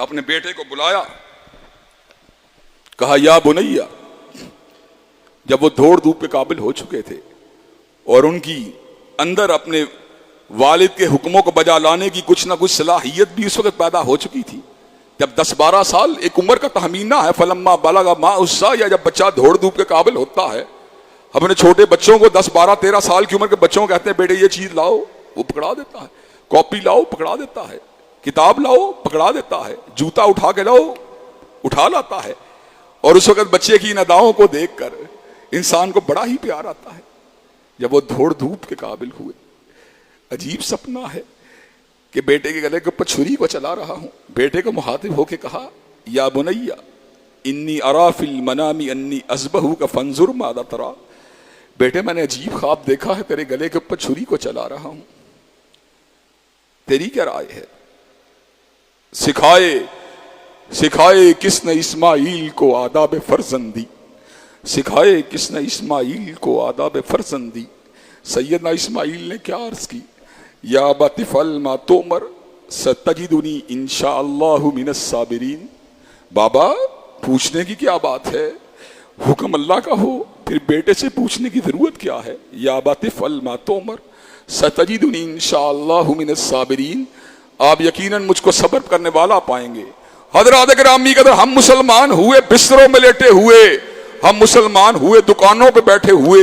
اپنے بیٹے کو بلایا, کہا یا بنیا. جب وہ دوڑ دھوپ کے قابل ہو چکے تھے اور ان کی اندر اپنے والد کے حکموں کو بجا لانے کی کچھ نہ کچھ صلاحیت بھی اس وقت پیدا ہو چکی تھی. جب 10-12 سال ایک عمر کا تخمینہ ہے, فلما بلغ معہ السعی, یا جب بچہ دوڑ دھوپ کے قابل ہوتا ہے. ہم نے چھوٹے بچوں کو 10-12-13 سال کی عمر کے بچوں کو کہتے ہیں بیٹے یہ چیز لاؤ, وہ پکڑا دیتا ہے. کاپی لاؤ, پکڑا دیتا ہے. کتاب لاؤ, پکڑا دیتا ہے. جوتا اٹھا کے لاؤ, اٹھا لاتا ہے. اور اس وقت بچے کی ان اداؤں کو دیکھ کر انسان کو بڑا ہی پیار آتا ہے. جب وہ دوڑ دھوپ کے قابل ہوئے, عجیب سپنا ہے کہ بیٹے کے گلے کے اوپر چھری کو چلا رہا ہوں. بیٹے کو مخاطب ہو کے کہا یا بنیا انی ارا فی المنام انی اذبحک فانظر ماذا تری. بیٹے میں نے عجیب خواب دیکھا ہے, تیرے گلے کے اوپر چھری کو چلا رہا ہوں, تیری کیا رائے ہے؟ سکھائے کس نے اسماعیل کو آداب فرزندی, سکھائے کس نے اسماعیل کو آداب فرزندی. سیدنا اسماعیل نے کیا عرض کی, یا ابت افعل ما تؤمر ستجدنی انشاءاللہ من الصابرین. بابا پوچھنے کی کیا بات ہے, حکم اللہ کا ہو پھر بیٹے سے پوچھنے کی ضرورت کیا ہے. یا ابت افعل ما تؤمر ستجدنی انشاءاللہ من الصابرین, آپ یقیناً مجھ کو صبر کرنے والا پائیں گے. حضرات گرامی قدر, ہم مسلمان ہوئے بستروں میں لیٹے ہوئے, ہم مسلمان ہوئے دکانوں پہ بیٹھے ہوئے,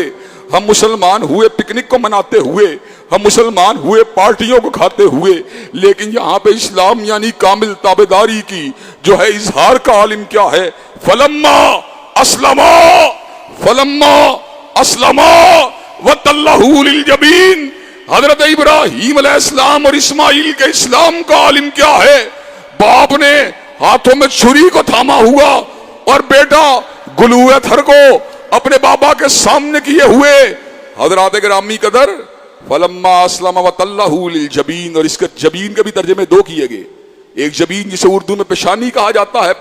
ہم مسلمان ہوئے پکنک کو مناتے ہوئے, ہم مسلمان ہوئے پارٹیوں کو کھاتے ہوئے, لیکن یہاں پہ اسلام یعنی کامل تابعداری کی جو ہے اظہار کا عالم کیا ہے. فلما اسلما وتلہ للجبین. حضرت ابراہیم علیہ السلام اور اسماعیل کے اسلام کا عالم کیا ہے. باپ نے ہاتھوں میں چھری کو تھاما ہوا اور بیٹا گلوئے تھر کو اپنے بابا کے سامنے کیے ہوئے. حضرات گرامی قدر, فلما اسلم وتلہ للجبین, اور اس کے جبین کے بھی ترجمے دو کیے گئے. ایک جبین جسے اردو میں پیشانی کہا جاتا ہے,